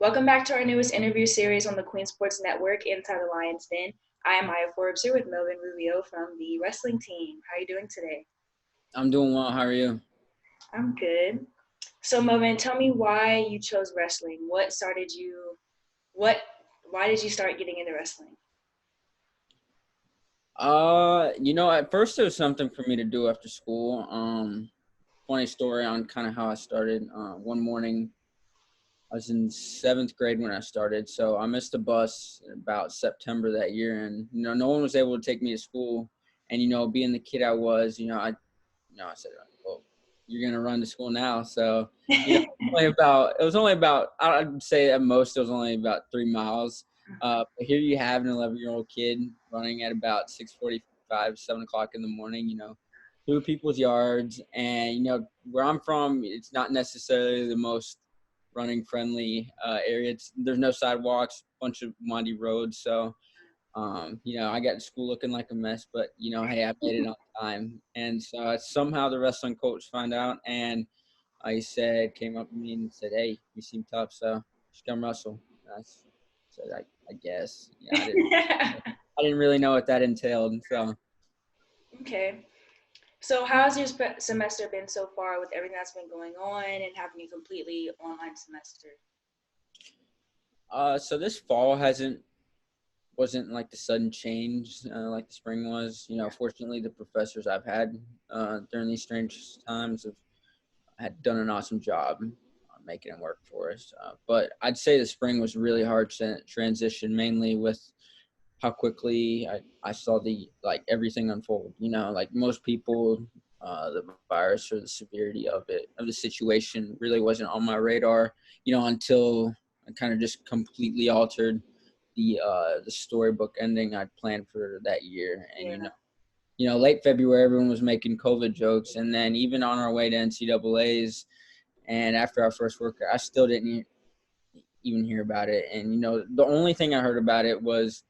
Welcome back to our newest interview series on the Queen Sports Network, Inside the Lion's Den. I am Maya Forbes here with Melvin Rubio from the wrestling team. How are you doing today? I'm doing well. How are you? I'm good. So, Melvin, tell me why you chose wrestling. What started you? What? Why did you start getting into wrestling? At first it was something for me to do after school. Funny story on kind of how I started. One morning I was in seventh grade when I started, so I missed a bus about September that year, and no one was able to take me to school. And being the kid I was, I said, "Well, you're gonna run to school now." So, it was only about I'd say at most it was only about 3 miles. But here you have an 11-year-old kid running at about 6:45, 7 o'clock in the morning. Through people's yards, and where I'm from, it's not necessarily the most running friendly area. There's no sidewalks, bunch of windy roads, so I got to school looking like a mess, but hey, I made it on time. And so somehow the wrestling coach found out, and came up to me and said, "Hey, you seem tough, so just come wrestle." And I said, "I guess." I didn't really know what that entailed. So, Okay. So, how's your semester been so far with everything that's been going on and having a completely online semester? so this fall wasn't like the sudden change like the spring was. Fortunately, the professors I've had during these strange times had done an awesome job making it work for us. But I'd say the spring was really hard to transition, mainly with how quickly I saw everything unfold. Like most people, the virus or the severity of the situation really wasn't on my radar, until I kind of just completely altered the storybook ending I'd planned for that year. And Yeah. late February, everyone was making COVID jokes, and then even on our way to NCAA's, and after our first workout, I still didn't even hear about it. And the only thing I heard about it was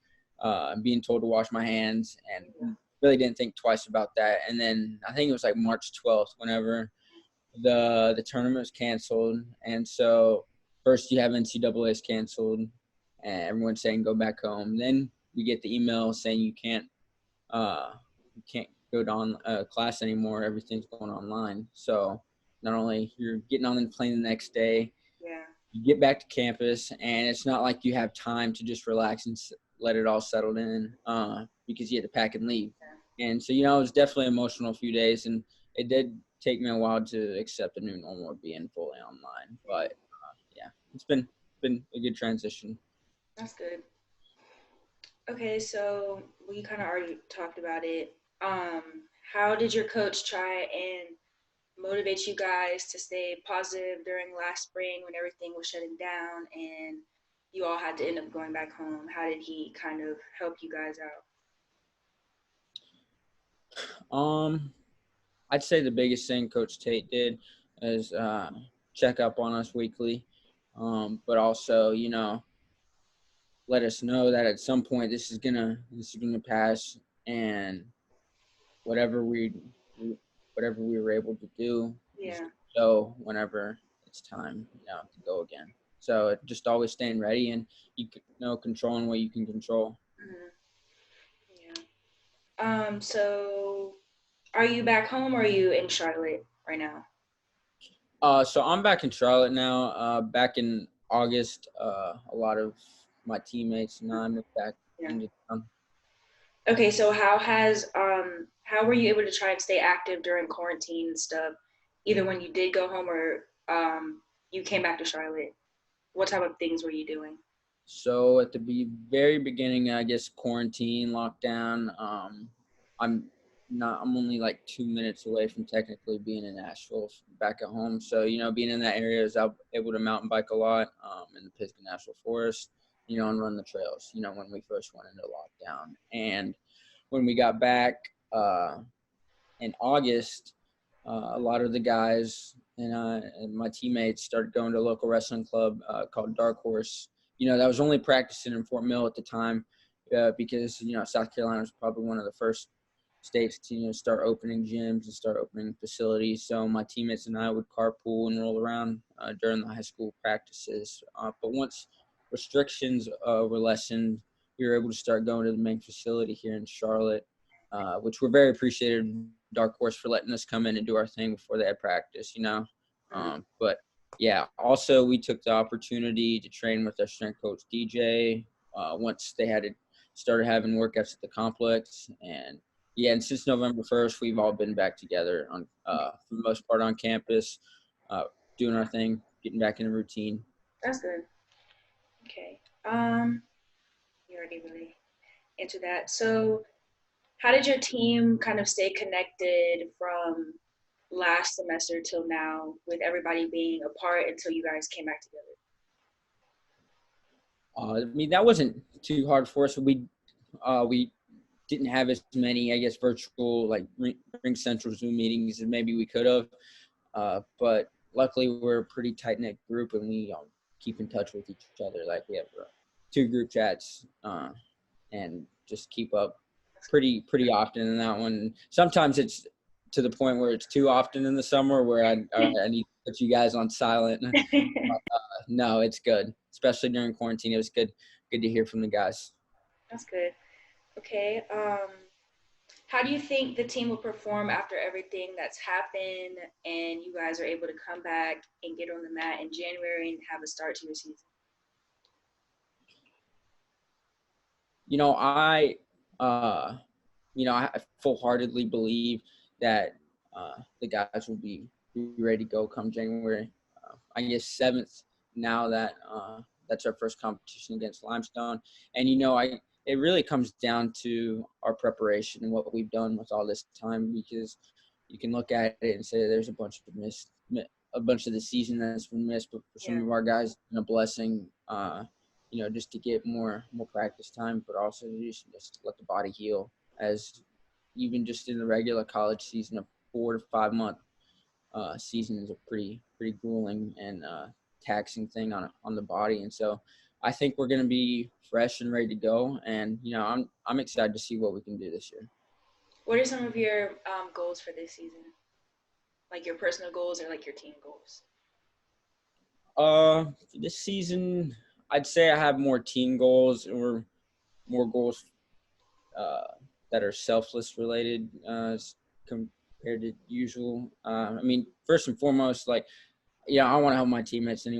being told to wash my hands, and really didn't think twice about that. And then I think it was like March 12th, whenever the tournament was canceled, and so first you have NCAA's canceled, and everyone's saying go back home. Then you get the email saying uh, you can't go to class anymore. Everything's going online. So not only you're getting on the plane the next day, Yeah. you get back to campus, and it's not like you have time to just relax and let it all settle in because you had to pack and leave. And so, it was definitely an emotional few days, and it did take me a while to accept the new normal of being fully online. But yeah, it's been a good transition. That's good. Okay, so we kind of already talked about it. Um, how did your coach try and motivate you guys to stay positive during last spring when everything was shutting down and you all had to end up going back home? How did he kind of help you guys out? Um, I'd say the biggest thing Coach Tate did is check up on us weekly, but also, let us know that at some point this is gonna pass, and whatever we whatever we were able to do, just Yeah. go whenever it's time, to go again. So just always staying ready, and controlling what you can control. Hmm. Yeah. So are you back home or are you in Charlotte right now? So I'm back in Charlotte now. Back in August, a lot of my teammates and I moved back Yeah. into town. Okay, so how were you able to try and stay active during quarantine and stuff, either when you did go home or you came back to Charlotte? What type of things were you doing? So at the very beginning, I guess quarantine, lockdown. I'm I'm only like 2 minutes away from technically being in Nashville, back at home. So being in that area, is I'm able to mountain bike a lot in the Pisgah National Forest, and run the trails. When we first went into lockdown, and when we got back uh, in August, a lot of the guys and my teammates started going to a local wrestling club called Dark Horse. That was only practicing in Fort Mill at the time because South Carolina was probably one of the first states to start opening gyms and start opening facilities. So my teammates and I would carpool and roll around during the high school practices. But once restrictions were lessened, we were able to start going to the main facility here in Charlotte, which we're very appreciative of Dark Horse for letting us come in and do our thing before they had practice. But yeah, also we took the opportunity to train with our strength coach DJ once they had started having workouts at the complex. And yeah, and since November 1st, we've all been back together on for the most part on campus, uh, doing our thing, getting back in a routine. That's good. Okay. You already really answered that. So, how did your team kind of stay connected from last semester till now, with everybody being apart until you guys came back together? I mean, that wasn't too hard for us. We didn't have as many, I guess, virtual like Ring Central Zoom meetings as maybe we could have. But luckily, we're a pretty tight knit group, and we keep in touch with each other. Like we have two group chats, and just keep up pretty often in that one. Sometimes it's to the point where it's too often in the summer where I need to put you guys on silent. No, it's good, especially during quarantine. It was good to hear from the guys. That's good. Okay. How do you think the team will perform after everything that's happened and you guys are able to come back and get on the mat in January and have a start to your season? You know, I uh, I full-heartedly believe that the guys will be ready to go come January. I guess 7th now that that's our first competition against Limestone, and it really comes down to our preparation and what we've done with all this time, because you can look at it and say there's a bunch of the season that's been missed, but for some Yeah. of our guys, a blessing. Just to get more practice time, but also just let the body heal. As even just in the regular college season, a 4 to 5 month season is a pretty grueling and taxing thing on the body. And so I think we're going to be fresh and ready to go. And I'm excited to see what we can do this year. What are some of your goals for this season? Like your personal goals or like your team goals? This season, I'd say I have more team goals or more goals uh, that are selfless related compared to usual. I mean, first and foremost, like, I want to help my teammates in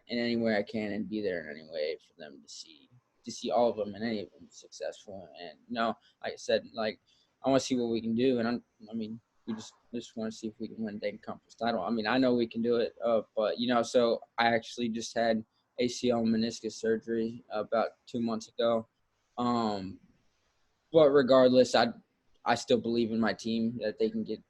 any way I can and be there in any way for them to see all of them and any of them successful. And like I said, like I want to see what we can do. And I mean, we just want to see if we can win a Dayton Conference title. I mean, I know we can do it, but so I actually just had ACL meniscus surgery about 2 months ago. Um, but regardless, I still believe in my team that they can get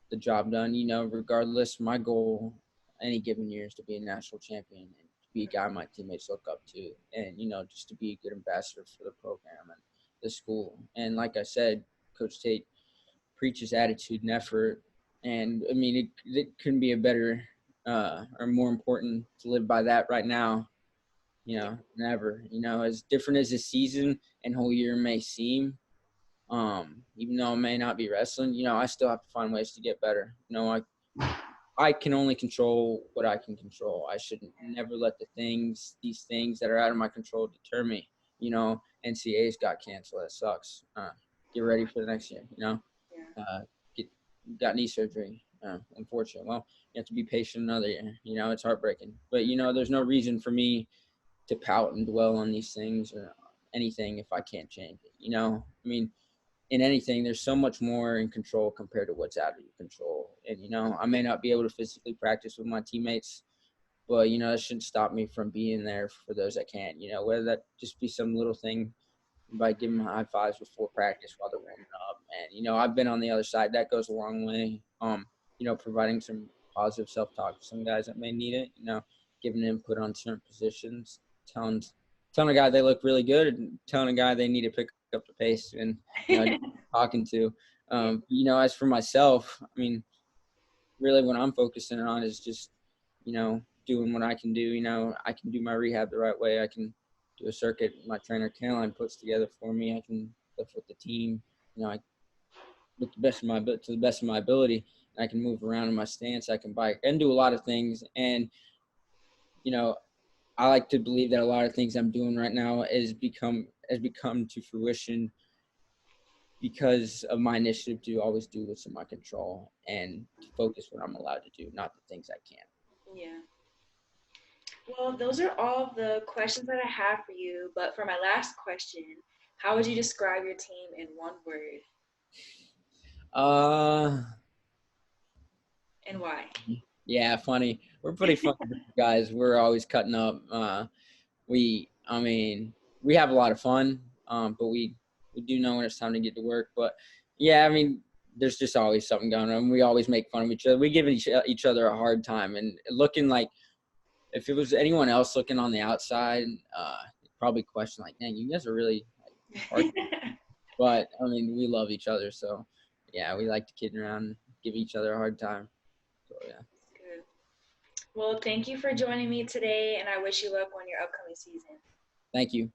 the job done. Regardless, my goal any given year is to be a national champion and to be a guy my teammates look up to, and just to be a good ambassador for the program and the school. And like I said, Coach Tate preaches attitude and effort, and I mean it couldn't be a better or more important to live by that right now. Never. As different as the season and whole year may seem, even though it may not be wrestling, I still have to find ways to get better. I can only control what I can control. I should never let these things that are out of my control deter me. NCAA's got canceled. That sucks. Get ready for the next year. Yeah. Uh, get got knee surgery. Unfortunately, well, you have to be patient another year. It's heartbreaking, but there's no reason for me to pout and dwell on these things or anything if I can't change it. I mean, in anything, there's so much more in control compared to what's out of your control. And I may not be able to physically practice with my teammates, but that shouldn't stop me from being there for those that can. Whether that just be some little thing by giving them high fives before practice while they're warming up. And I've been on the other side. That goes a long way. Providing some positive self-talk to some guys that may need it. Giving input on certain positions, telling a guy they look really good, and telling a guy they need to pick up the pace, and talking to. As for myself, I mean, really, what I'm focusing on is just doing what I can do. I can do my rehab the right way. I can do a circuit my trainer Caroline puts together for me. I can lift with the team. I with the best of my to the best of my ability. I can move around in my stance. I can bike and do a lot of things. And you know, I like to believe that a lot of things I'm doing right now has become to fruition because of my initiative to always do what's in my control and to focus what I'm allowed to do, not the things I can't. Yeah. Well, those are all the questions that I have for you. But for my last question, how would you describe your team in one word Uh, and why? yeah, funny. We're pretty funny guys. We're always cutting up. I mean, we have a lot of fun, but we do know when it's time to get to work. But yeah, I mean, there's just always something going on. We always make fun of each other. We give each other a hard time, and looking like if it was anyone else looking on the outside, probably question like, "Dang, you guys are really like hard." But I mean, we love each other, so yeah, we like to kid around, and give each other a hard time. So yeah, Good. Well, thank you for joining me today, and I wish you luck on your upcoming season. thank you.